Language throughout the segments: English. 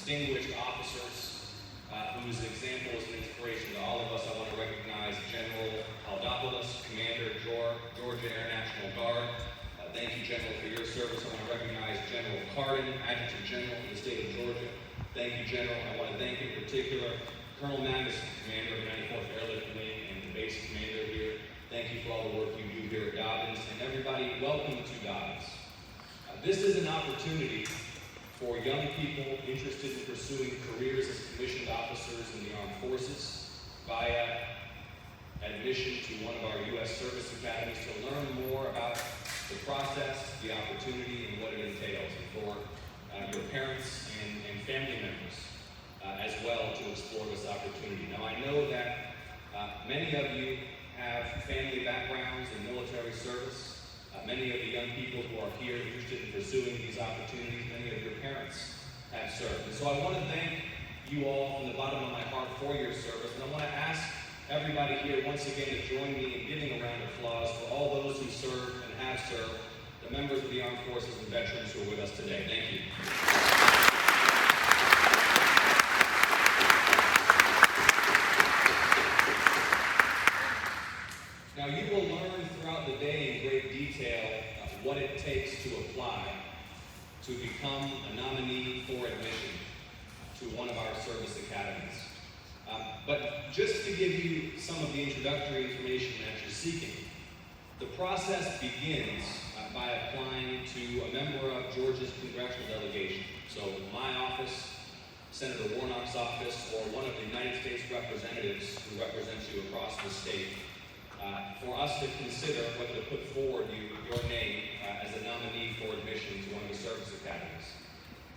distinguished officers whose example is an inspiration to all of us. I want to recognize General Aldopoulos, Commander, Georgia Air National Guard. Thank you, General, for your service. I want to recognize General Cardin, Adjutant General for the state of Georgia. Thank you, General. I want to thank in particular Colonel Magnuson, Commander of the 94th Airlift Wing and the base commander here. Thank you for all the work you do here at Dobbins. And everybody, welcome to Dobbins. This is an opportunity for young people interested in pursuing careers as commissioned officers in the armed forces via admission to one of our U.S. service academies to learn more about the process, the opportunity, and what it entails, and for your parents and family members as well to explore this opportunity. Now, I know that many of you have family backgrounds in military service. Many of the young people who are here interested in pursuing these opportunities, many of your parents have served. And so I want to thank you all from the bottom of my heart for your service, and I want to ask everybody here once again to join me in giving a round of applause for all those who served and have served, the members of the armed forces and veterans who are with us today. Thank you. Now, you will learn throughout the day in great detail what it takes to apply to become a nominee for admission to one of our service academies. But just to give you some of the introductory information that you're seeking, the process begins by applying to a member of Georgia's congressional delegation. So my office, Senator Warnock's office, or one of the United States representatives who represents you across the state, for us to consider whether to put forward your name as a nominee for admission to one of the service academies.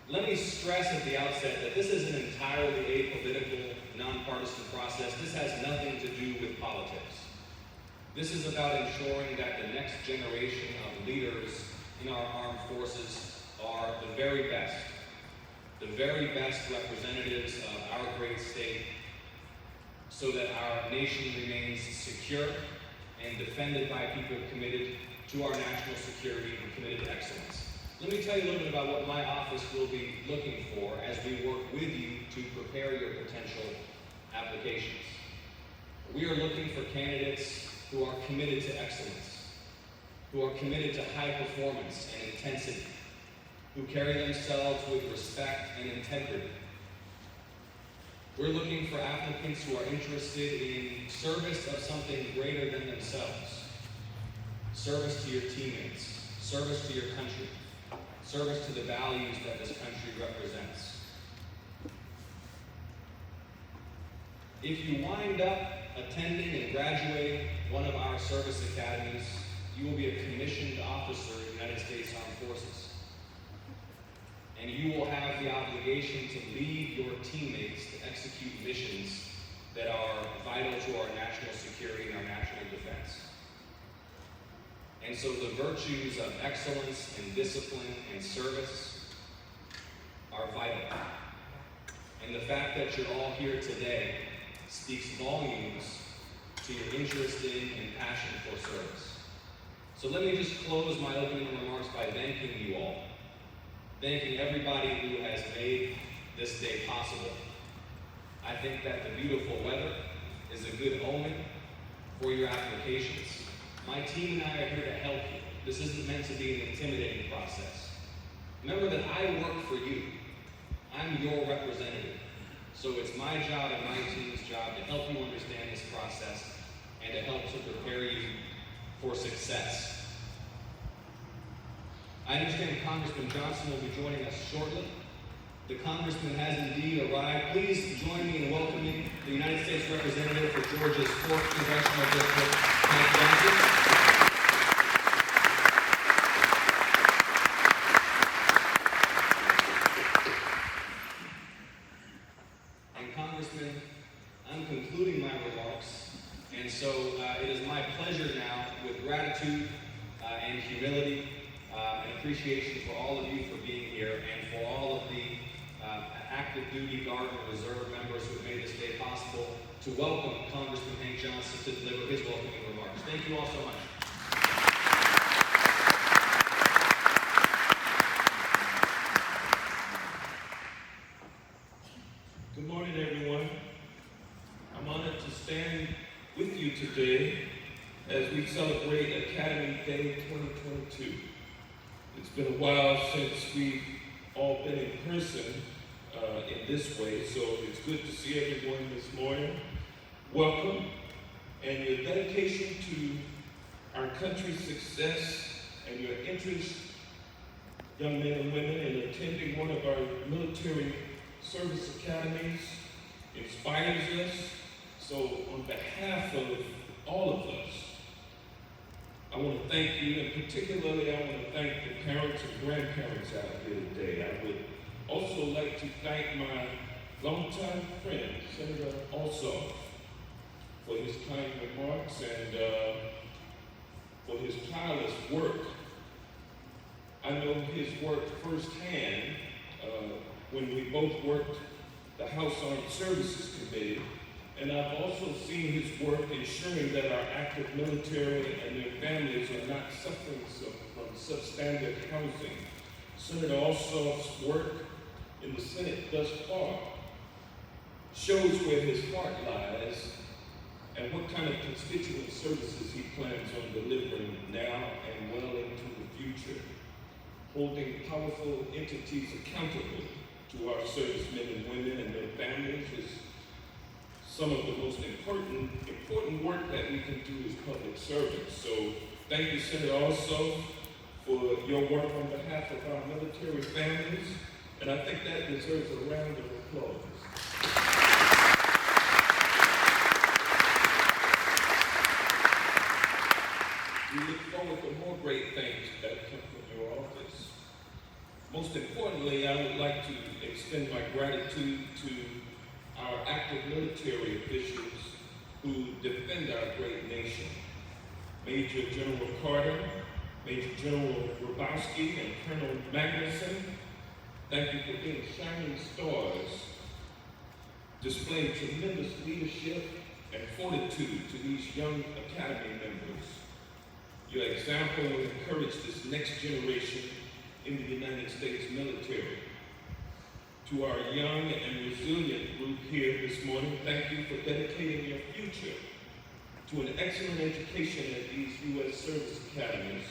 Let me stress at the outset that this is an entirely apolitical, nonpartisan process. This has nothing to do with politics. This is about ensuring that the next generation of leaders in our armed forces are the very best representatives of our great state, so that our nation remains secure and defended by people committed to our national security and committed to excellence. Let me tell you a little bit about what my office will be looking for as we work with you to prepare your potential applications. We are looking for candidates who are committed to excellence, who are committed to high performance and intensity, who carry themselves with respect and integrity. We're looking for applicants who are interested in service of something greater than themselves. Service to your teammates, service to your country, service to the values that this country represents. If you wind up attending and graduating one of our service academies, you will be a commissioned officer in the United States Armed Forces. And you will have the obligation to lead your teammates to execute missions that are vital to our national security and our national defense. And so the virtues of excellence and discipline and service are vital. And the fact that you're all here today speaks volumes to your interest in and passion for service. So let me just close my opening remarks by thanking you all. Thanking everybody who has made this day possible. I think that the beautiful weather is a good omen for your applications. My team and I are here to help you. This isn't meant to be an intimidating process. Remember that I work for you. I'm your representative. So it's my job and my team's job to help you understand this process and to help to prepare you for success. I understand Congressman Johnson will be joining us shortly. The Congressman has indeed arrived. Please join me in welcoming the United States Representative for Georgia's 4th Congressional District, Hank Johnson. And Congressman, I'm concluding my remarks, and so it is my pleasure now, with gratitude and humility, and appreciation for all of you for being here, and for all of the active duty Guard and Reserve members who have made this day possible, to welcome Congressman Hank Johnson to deliver his welcoming remarks. Thank you all so much. Good morning, everyone. I'm honored to stand with you today as we celebrate Academy Day 2022. It's been a while since we've all been in person in this way, so it's good to see everyone this morning. Welcome, and your dedication to our country's success and your interest, young men and women, in attending one of our military service academies inspires us. So on behalf of all of us, I want to thank you, and particularly I want to thank the parents and grandparents out here today. I would also like to thank my longtime friend, Senator Ossoff, for his kind remarks and for his tireless work. I know his work firsthand when we both worked the House Armed Services Committee, and I've also seen his work ensuring that our active military and their families are not suffering from substandard housing. Senator Ossoff's work in the Senate thus far shows where his heart lies and what kind of constituent services he plans on delivering now and well into the future, holding powerful entities accountable to our servicemen and women and their families is some of the most important work that we can do as public servants. So thank you, Senator Ossoff, for your work on behalf of our military families, and I think that deserves a round of applause. We look forward to more great things that come from your office. Most importantly, I would like to extend my gratitude to our active military officials who defend our great nation. Major General Carter, Major General Grabowski, and Colonel Magnuson, thank you for being shining stars, displaying tremendous leadership and fortitude to these young Academy members. Your example will encourage this next generation in the United States military. To our young and resilient group here this morning, thank you for dedicating your future to an excellent education at these U.S. service academies.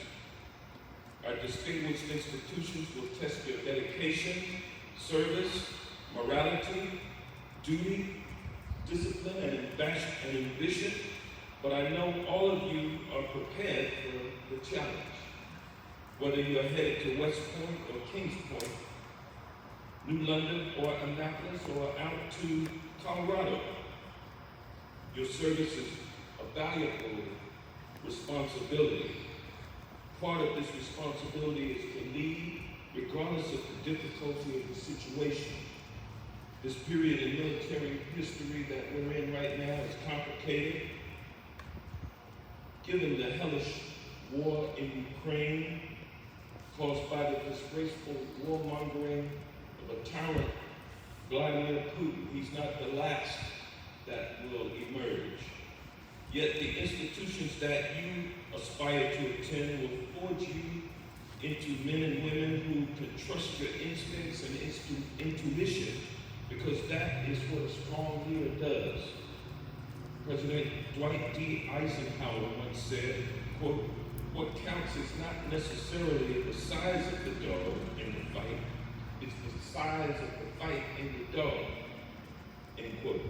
Our distinguished institutions will test your dedication, service, morality, duty, discipline, and ambition, but I know all of you are prepared for the challenge. Whether you're headed to West Point or Kings Point, New London or Annapolis, or out to Colorado, your service is a valuable responsibility. Part of this responsibility is to lead regardless of the difficulty of the situation. This period in military history that we're in right now is complicated. Given the hellish war in Ukraine, caused by the disgraceful warmongering of a tyrant, Vladimir Putin, he's not the last that will emerge. Yet the institutions that you aspire to attend will forge you into men and women who can trust your instincts and intuition, because that is what a strong leader does. President Dwight D. Eisenhower once said, quote, "What counts is not necessarily the size of the dog in the fight, it's the size of the fight in the dog," end quote.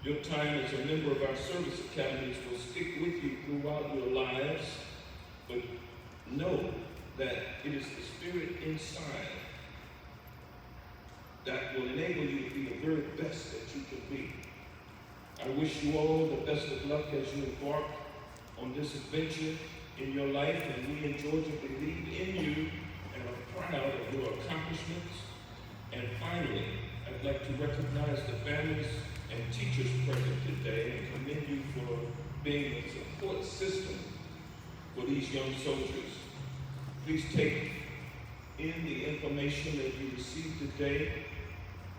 Your time as a member of our service academies will stick with you throughout your lives, but know that it is the spirit inside that will enable you to be the very best that you can be. I wish you all the best of luck as you embark on this adventure in your life, and we in Georgia believe in you and are proud of your accomplishments. And finally, I'd like to recognize the families and teachers present today and commend you for being a support system for these young soldiers. Please take in the information that you received today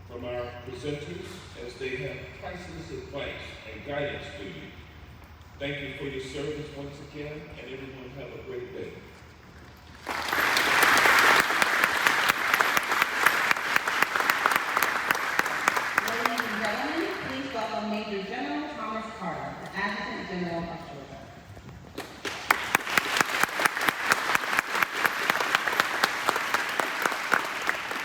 from our presenters, as they have priceless advice and guidance for you. Thank you for your service once again, and everyone have a great day. General of Georgia.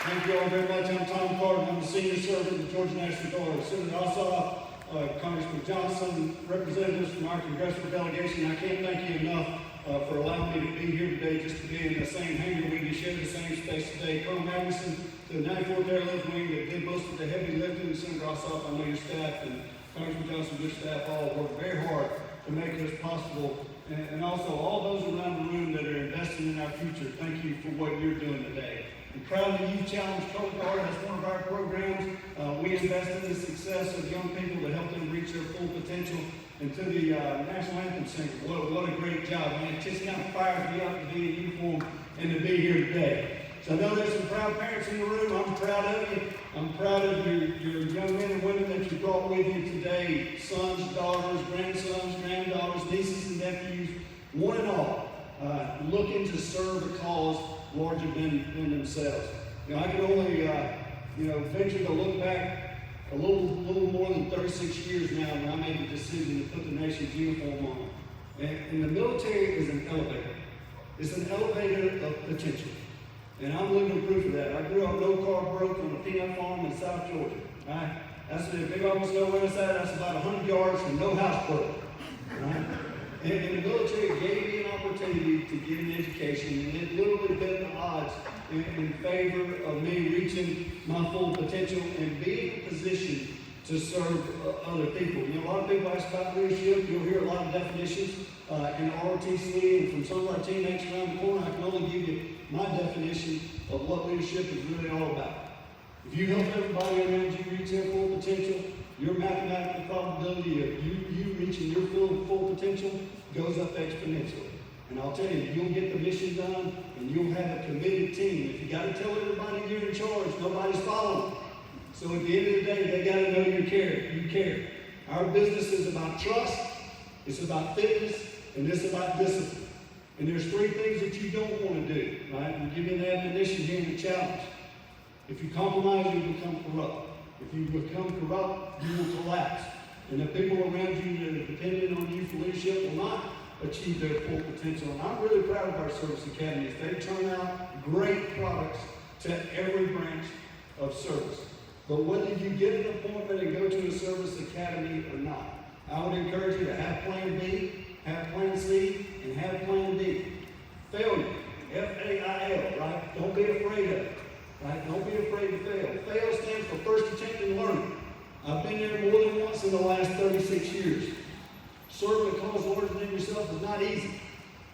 Thank you all very much. I'm Tom Carter. I'm the senior servant of the Georgia National Guard. Senator Ossoff, Congressman Johnson, representatives from our congressional delegation, I can't thank you enough for allowing me to be here today, just to be in the same hangar with you, share the same space today. Colonel Magnuson, to the 94th Airlift Wing that did most of the heavy lifting, Senator Ossoff, I know your staff, and Congressman Johnson, your staff all worked very hard to make this possible. And also all those around the room that are investing in our future, thank you for what you're doing today. I'm proud that you've challenged Color Guard as one of our programs. We invest in the success of young people to help them reach their full potential. And to the National Anthem Singer, what a great job, man. It just kind of fires me up to be in uniform and to be here today. So I know there's some proud parents in the room. I'm proud of you. I'm proud of your young men and women that you brought with you today. Sons, daughters, grandsons, granddaughters, nieces and nephews, one and all, looking to serve a cause larger than themselves. You know, I can only, venture to look back a little more than 36 years now when I made the decision to put the nation's uniform on. And the military is an elevator. It's an elevator of potential. And I'm living proof of that. I grew up no car broke on a peanut farm in South Georgia. Right? That's the big almost know where it's at. That's about 100 yards from no house broke. Right? And the military gave me an opportunity to get an education, and it literally bet the odds in favor of me reaching my full potential and being in a position to serve other people. You know, a lot of people ask about leadership. You'll hear a lot of definitions in ROTC and from some of our teammates around the corner. I can only give you my definition of what leadership is really all about. If you help everybody around you reach their full potential, your mathematical probability of you reaching your full potential goes up exponentially. And I'll tell you, you'll get the mission done, and you'll have a committed team. If you got to tell everybody you're in charge, nobody's following. So at the end of the day, they got to know you care. You care. Our business is about trust, it's about fitness, and it's about discipline. And there's three things that you don't want to do, right? I'm giving you an admonition here in the challenge. If you compromise, you become corrupt. If you become corrupt, you will collapse. And the people around you that are dependent on you for leadership will not achieve their full potential. And I'm really proud of our service academies. They turn out great products to every branch of service. But whether you get an appointment and go to a service academy or not, I would encourage you to have plan B, have plan C, and have plan D. Failure, F-A-I-L, right? Don't be afraid of it, right? Don't be afraid to fail. Fail stands for first attempt in learning. I've been there more than once in the last 36 years. Serving a cause larger than yourself is not easy.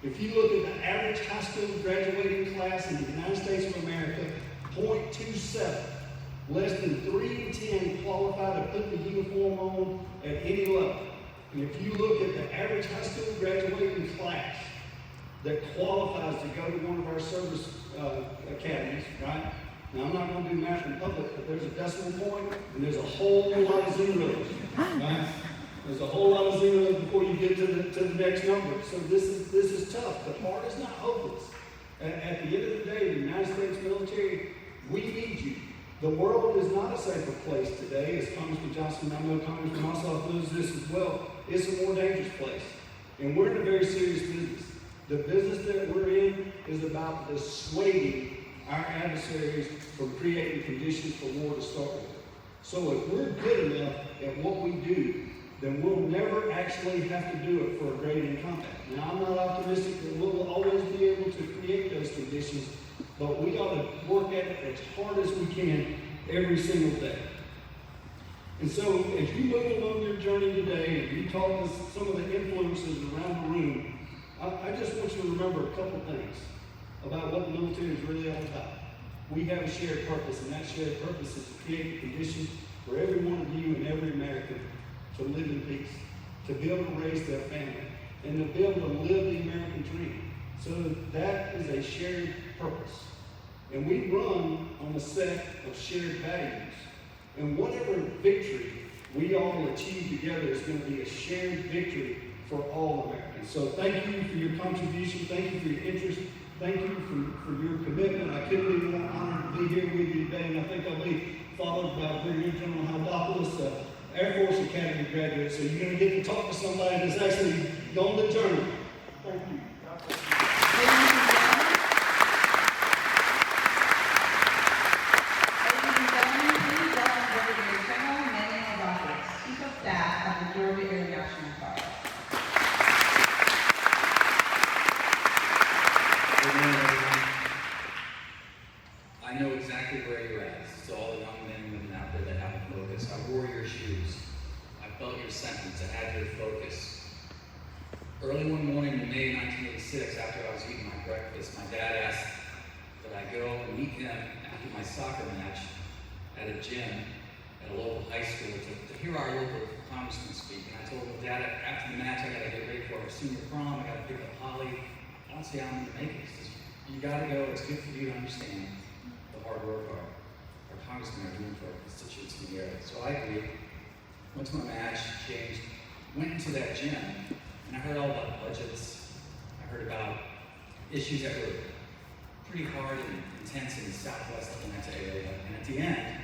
If you look at the average high school graduating class in the United States of America, 0.27, less than 3 in 10 qualify to put the uniform on at any level. And if you look at the average high school graduating class that qualifies to go to one of our service academies, right? Now, I'm not going to do math in public, but there's a decimal point, and there's a whole lot of zeros, right? There's a whole lot of zeros before you get to the next number. So this is tough. The part is not hopeless. At the end of the day, the United States military, we need you. The world is not a safer place today, as Congressman Johnson, I know Congressman Ossoff knows this as well. It's a more dangerous place. And we're in a very serious business. The business that we're in is about dissuading our adversaries from creating conditions for war to start with. So if we're good enough at what we do, then we'll never actually have to do it for a grade in combat. Now, I'm not optimistic that we'll always be able to create those conditions, but we ought to work at it as hard as we can every single day. And so, as you move along your journey today, and you talk to some of the influences around the room, I just want you to remember a couple things about what the military is really all about. We have a shared purpose, and that shared purpose is to create the conditions for every one of you and every American to live in peace, to be able to raise their family, and to be able to live the American dream. So that is a shared purpose. And we run on a set of shared values. And whatever victory we all achieve together is going to be a shared victory for all Americans. So thank you for your contribution. Thank you for your interest. Thank you for your commitment. I couldn't be more honored to be here with you today, and I think I'll be followed by Brigadier General Haldopoulos. Air Force Academy graduate, so you're going to get to talk to somebody that's actually on the journey. Thank you. Ladies and gentlemen, please welcome Brigadier General Manning Ossoff, Chief of Staff of the Georgia Air National Guard. Good morning, everyone. I know exactly where you're at. This is all the young men and women out there that have a focus. I wore your shoes. I felt your sentiments. I had your focus. Early one morning in May 1986, after I was eating my breakfast, my dad asked that I go and meet him after my soccer match at a gym at a local high school to hear our local congressman speak. And I told him, Dad, after the match, I got to get ready for our senior prom. I got to pick up Holly. I don't see how I'm going to make it. He says, you got to go. It's good for you to understand the hard work our congressmen are doing for our constituents in the area. So I agreed. Went to my match, changed, went into that gym, and I heard all about budgets. I heard about issues that were pretty hard and intense in the southwest Atlanta area. And at the end,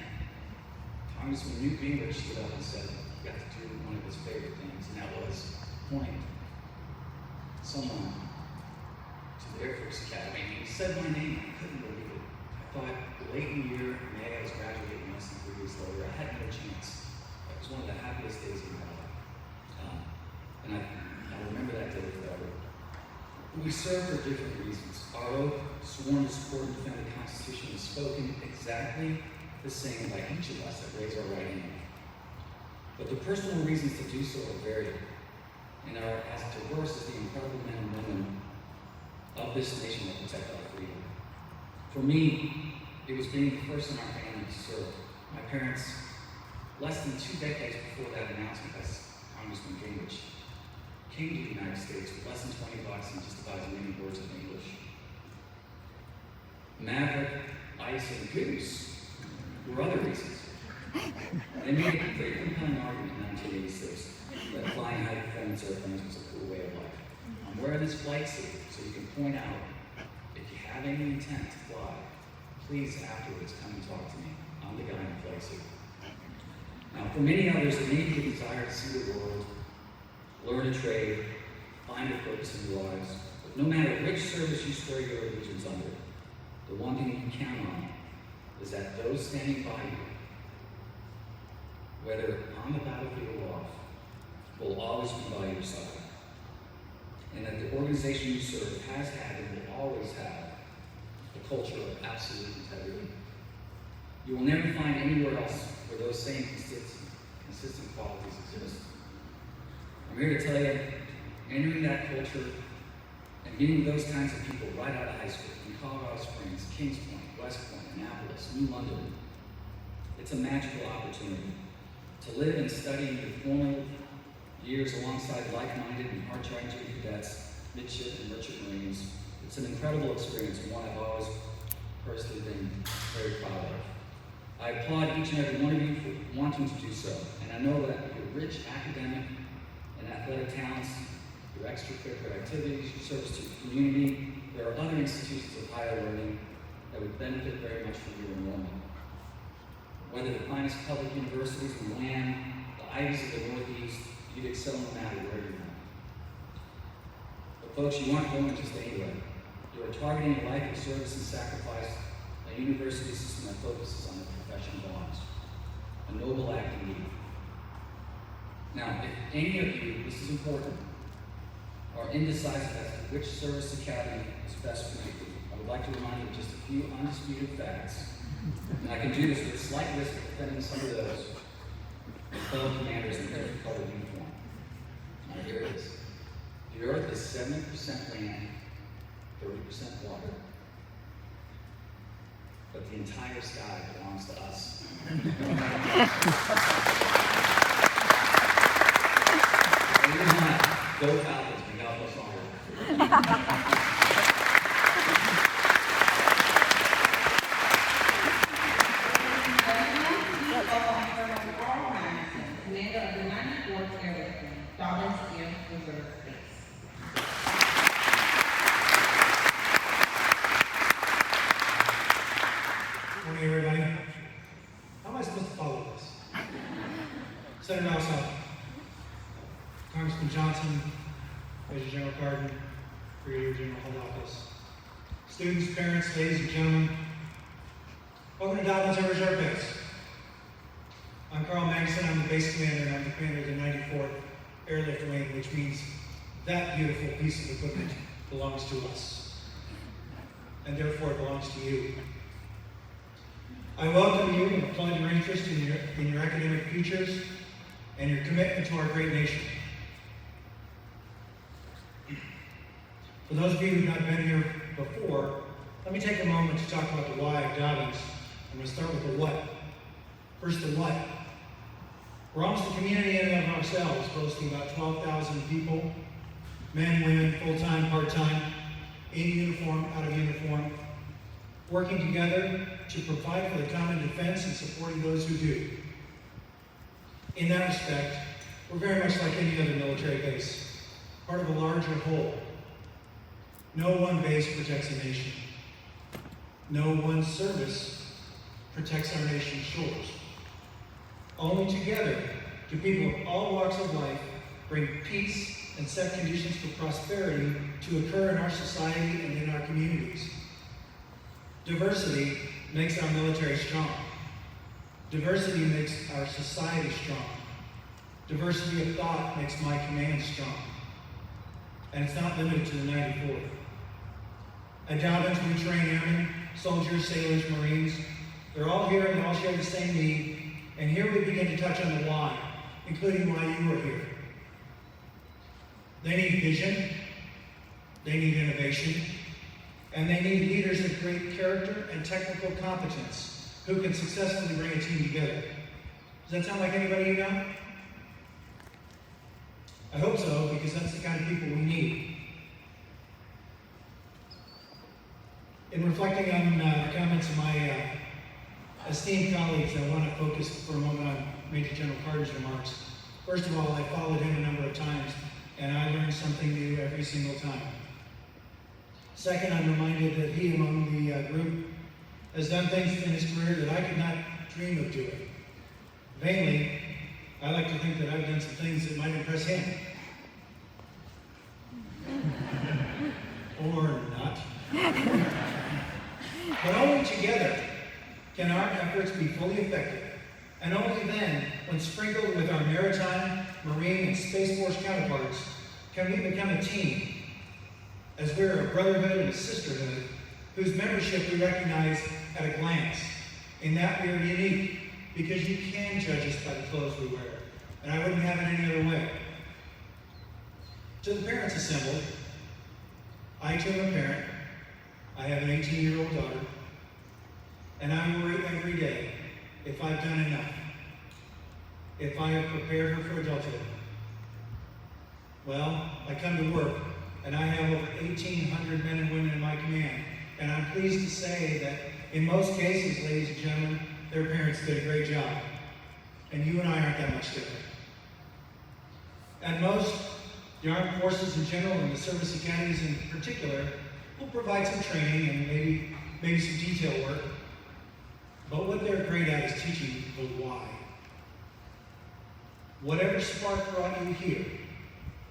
Congressman Newt Gingrich stood up and said, you got to do one of his favorite things, and that was point someone to the Air Force Academy. And he said my name, I couldn't believe it. I thought late in the year, in May, I was graduating less than 3 years later. I had no chance. It was one of the happiest days of my life. And I remember that day forever. We serve for different reasons. Our oath, sworn to support and defend the Constitution, is spoken exactly the same by each of us that raise our right hand. But the personal reasons to do so are varied and are as diverse as the incredible men and women of this nation that protect our freedom. For me, it was being the first in our family to serve. My parents, less than 2 decades before that announcement by Congressman Gingrich, came to the United States with less than $20 and just about as many words of English. Maverick, Ice, and Goose were other reasons. They made a very compelling argument in 1986 that flying high-performance airplanes was a cool way of life. I'm wearing this flight suit so you can point out, if you have any intent to fly, please afterwards come and talk to me. I'm the guy in the flight suit. Now, for many others, it may be a desire to see the world, learn a trade, find a purpose in your lives. But no matter which service you swear your allegiance under, the one thing you can count on is that those standing by you, whether on the battlefield or off, will always be by your side. And that the organization you serve has had and will always have a culture of absolute integrity. You will never find anywhere else where those same consistent qualities exist. I'm here to tell you, entering that culture and meeting those kinds of people right out of high school, in Colorado Springs, Kings Point, West Point, Annapolis, New London, it's a magical opportunity to live and study in your formative years alongside like-minded and heart-charging cadets, midship and merchant marines. It's an incredible experience and one I've always personally been very proud of. I applaud each and every one of you for wanting to do so, and I know that your rich academic and athletic talents, your extracurricular activities, your service to the community, there are other institutions of higher learning that would benefit very much from your enrollment. Whether the finest public universities in the land, the Ivies of the Northeast, you'd excel no matter where you went. But folks, you aren't going just anywhere. You are targeting a life of service and sacrifice, a university system that focuses on the profession bonds, a noble act indeed. Now, if any of you, this is important, are indecisive as to which service academy is best for you, I would like to remind you of just a few undisputed facts. And I can do this with slight risk of offending some of those fellow commanders in different colored uniform. Now here it is. The earth is 70% land, 30% water. But the entire sky belongs to us. Go Falcons, and God bless all. Commander of the 94th Air Wing, Dobbins Air Reserve Base. Morning, everybody. How am I supposed to follow this? Senator Ossoff, Congressman Johnson, Major General Cardin, Brigadier General Head Office, students, parents, ladies and gentlemen, welcome to Dobbins Air Reserve Base. I'm Carl Magnuson, I'm the base commander, and I'm the commander of the 94th Airlift Wing, which means that beautiful piece of equipment belongs to us, and therefore it belongs to you. I welcome you and applaud your interest in your academic futures and your commitment to our great nation. For those of you who have not been here before, let me take a moment to talk about the why of Dobbins. I'm going to start with the what. First, the what. We're almost a community in and of ourselves, boasting about 12,000 people, men, women, full-time, part-time, in uniform, out of uniform, working together to provide for the common defense and supporting those who do. In that respect, we're very much like any other military base, part of a larger whole. No one base protects a nation. No one service protects our nation's shores. Only together do people of all walks of life bring peace and set conditions for prosperity to occur in our society and in our communities. Diversity makes our military strong. Diversity makes our society strong. Diversity of thought makes my command strong. And it's not limited to the 94th. At Dobbins, we train airmen, soldiers, sailors, Marines. They're all here and they all share the same need. And here we begin to touch on the why, including why you are here. They need vision, they need innovation, and they need leaders of great character and technical competence who can successfully bring a team together. Does that sound like anybody you know? I hope so, because that's the kind of people we need. In reflecting on the comments of my esteemed colleagues, I want to focus for a moment on Major General Carter's remarks. First of all, I followed him a number of times, and I learned something new every single time. Second, I'm reminded that he, among the group, has done things in his career that I could not dream of doing. Vainly, I like to think that I've done some things that might impress him. Or not. But only together can our efforts be fully effective, and only then, when sprinkled with our maritime, marine, and Space Force counterparts, can we become a team, as we're a brotherhood and a sisterhood, whose membership we recognize at a glance, in that we are unique, because you can judge us by the clothes we wear, and I wouldn't have it any other way. To the parents assembled, I too am a parent. I have an 18-year-old daughter, and I worry every day if I've done enough, if I have prepared her for adulthood. Well, I come to work, and I have over 1,800 men and women in my command, and I'm pleased to say that in most cases, ladies and gentlemen, their parents did a great job, and you and I aren't that much different. At most, the armed forces in general and the service academies in particular will provide some training and maybe some detail work. But what they're great at is teaching the why. Whatever spark brought you here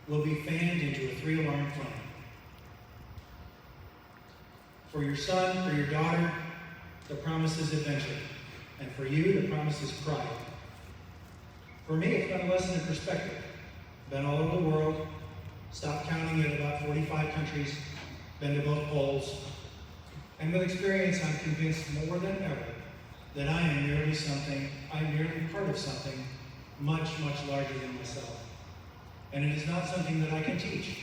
will be fanned into a 3-alarm flame. For your son, for your daughter, the promise is adventure. And for you, the promise is pride. For me, it's been a lesson in perspective. Been all over the world, stopped counting at about 45 countries, been to both poles, and with experience, I'm convinced more than ever that I am merely part of something much, much larger than myself. And it is not something that I can teach.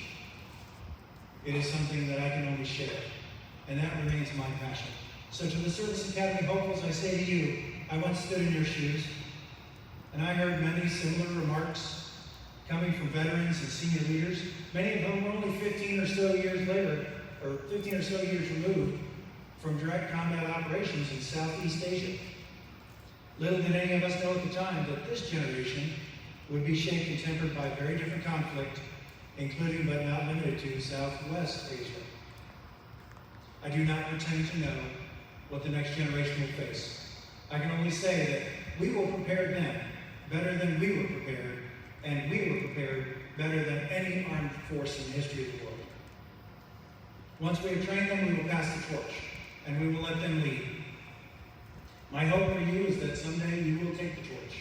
It is something that I can only share. And that remains my passion. So to the Service Academy hopefuls, I say to you, I once stood in your shoes, and I heard many similar remarks coming from veterans and senior leaders, many of whom were only 15 or so years removed from direct combat operations in Southeast Asia. Little did any of us know at the time that this generation would be shaped and tempered by very different conflict, including but not limited to Southwest Asia. I do not pretend to know what the next generation will face. I can only say that we will prepare them better than we were prepared, and we were prepared better than any armed force in the history of the world. Once we have trained them, we will pass the torch, and we will let them lead. My hope for you is that someday you will take the torch.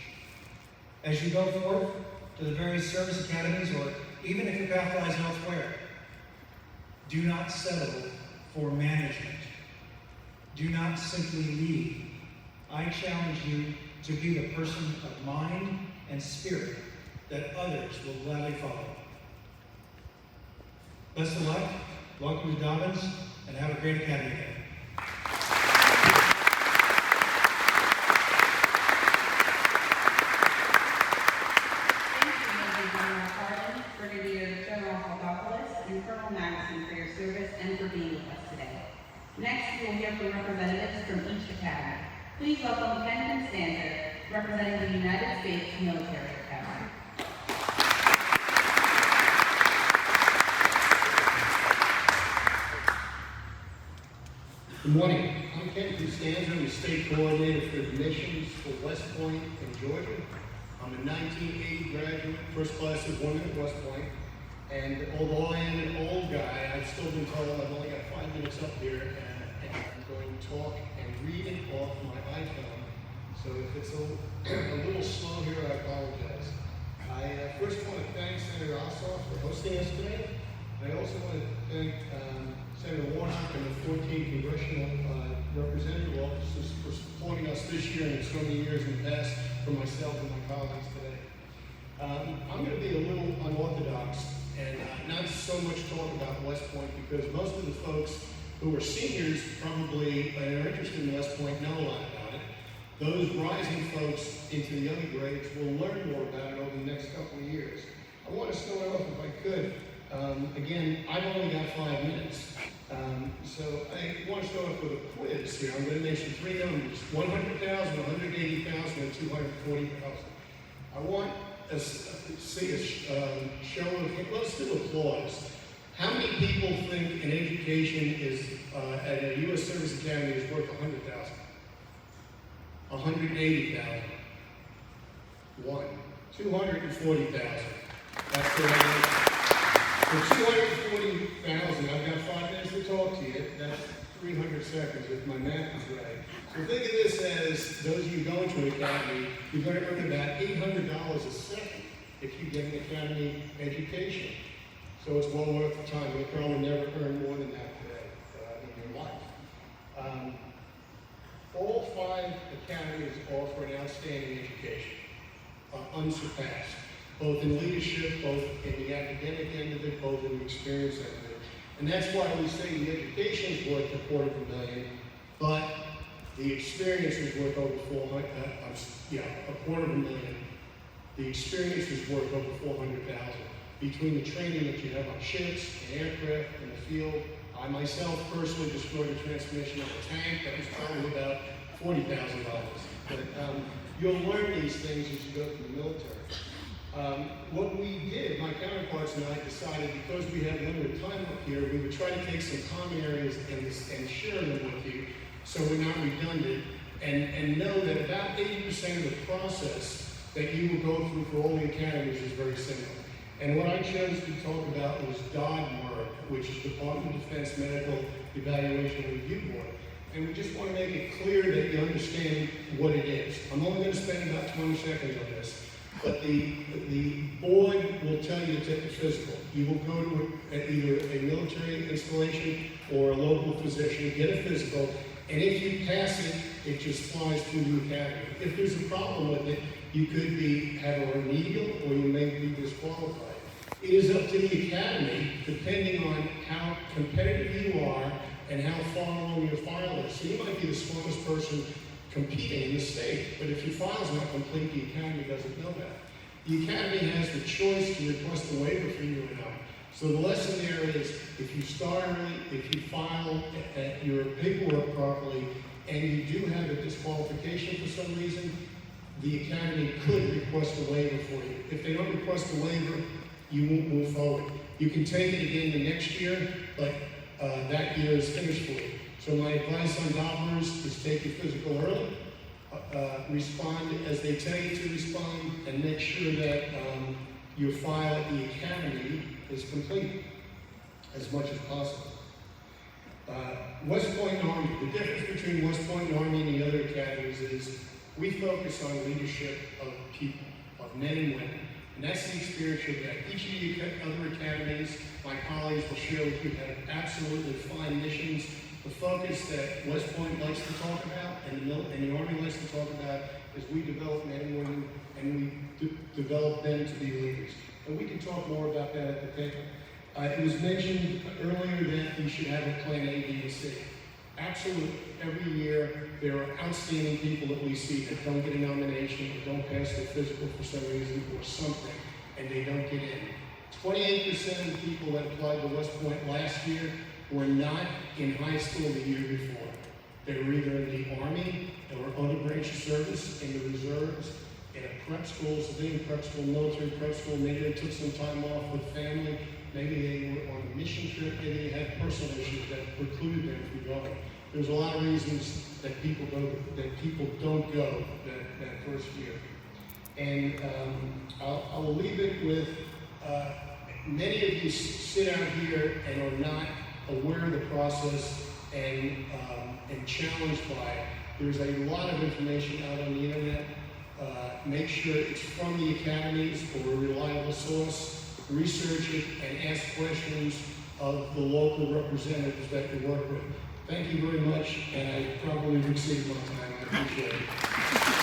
As you go forth to the various service academies, or even if your path lies elsewhere, do not settle for management. Do not simply lead. I challenge you to be the person of mind and spirit that others will gladly follow. Best of luck, welcome to Dobbins, and have a great Academy Day. Thank you, Major General Carden, Brigadier General Haldopoulos, and Colonel Magnuson for your service and for being with us today. Next, we will hear from representatives from each academy. Please welcome Ken Constanza, representing the United States Military Academy. Good morning. I'm Ken Constanza. I'm the state coordinator for admissions for West Point in Georgia. I'm a 1980 graduate, first class of women at West Point. And although I am an old guy, I've still been told I've only got 5 minutes up here, and I'm going to talk and read it off my iPhone. So if it's a little slow here, I apologize. I first want to thank Senator Ossoff for hosting us today. I also want to thank Senator Warnock and the 14 congressional representative officers for supporting us this year and so many years in the past for myself and my colleagues today. I'm going to be a little unorthodox and not so much talk about West Point, because most of the folks who are seniors probably and are interested in West Point know a lot about it. Those rising folks into the other grades will learn more about it over the next couple of years. I want to start off, if I could. Again, I've only got 5 minutes. So I want to start off with a quiz here. I'm going to mention 3 numbers: 100,000, 180,000, and 240,000. I want to see a show of, let's do applause. How many people think an education is at a U.S. Service Academy is worth 100,000? 180,000. 1. 240,000. That's the right. For 240,000, I've got 5 minutes to talk to you. That's 300 seconds if my math is right. So think of this as, those of you going to an academy, you're going to earn about $800 a second if you get an academy education. So it's well worth the time. You'll probably never earn more than that today in your life. All 5 academies offer an outstanding education, unsurpassed, both in leadership, both in the academic end of it, both in the experience end of it. And that's why we say the education is worth $250,000, but the experience is worth over $250,000. The experience is worth over $400,000. Between the training that you have on ships, and aircraft, in the field, I myself personally destroyed a transmission of a tank that was probably about $40,000. But you'll learn these things as you go through the military. What we did, my counterparts and I decided, because we had limited time up here, we would try to take some common areas and share them with you so we're not redundant, and know that about 80% of the process that you will go through for all the academies is very similar. And what I chose to talk about was DODMER, which is Department of Defense Medical Evaluation and Review Board. And we just want to make it clear that you understand what it is. I'm only going to spend about 20 seconds on this. But the board will tell you to take the physical. You will go to either a military installation or a local physician, get a physical, and if you pass it, it just flies through the academy. If there's a problem with it, you could have a remedial or you may be disqualified. It is up to the academy, depending on how competitive you are and how far along your file is. So you might be the smartest person competing in the state, but if your file's not complete, the academy doesn't know that. The academy has the choice to request a waiver for you or not. So the lesson there is, if you start early, if you file your paperwork properly, and you do have a disqualification for some reason, the academy could request a waiver for you. If they don't request a waiver, you won't move forward. You can take it again the next year, but that year is finished for you. So my advice on DODMERs is take your physical early, respond as they tell you to respond, and make sure that your file at the academy is complete as much as possible. West Point and Army, the difference between West Point and Army and the other academies is we focus on leadership of people, of men and women. And that's the experience you'll get. Each of the other academies, my colleagues will share with you, have absolutely fine missions. The focus that West Point likes to talk about and the Army likes to talk about is we develop men and women, and we develop them to be leaders. And we can talk more about that at the table. It was mentioned earlier that you should have a plan A, B, and C. Absolutely. Every year, there are outstanding people that we see that don't get a nomination or don't pass their physical for some reason or something, and they don't get in. 28% of the people that applied to West Point last year were not in high school the year before. They were either in the Army or other branch of service, in the reserves, in a prep school, civilian prep school, military prep school. Maybe they took some time off with family. Maybe they were on a mission trip. Maybe they had personal issues that precluded them from going. There's a lot of reasons that people don't go that first year. And I will leave it with many of you sit out here and are not aware of the process and challenged by it. There's a lot of information out on the internet. Make sure it's from the academies or a reliable source. Research it and ask questions of the local representatives that you work with. Thank you very much, and I probably exceeded my time. I appreciate it.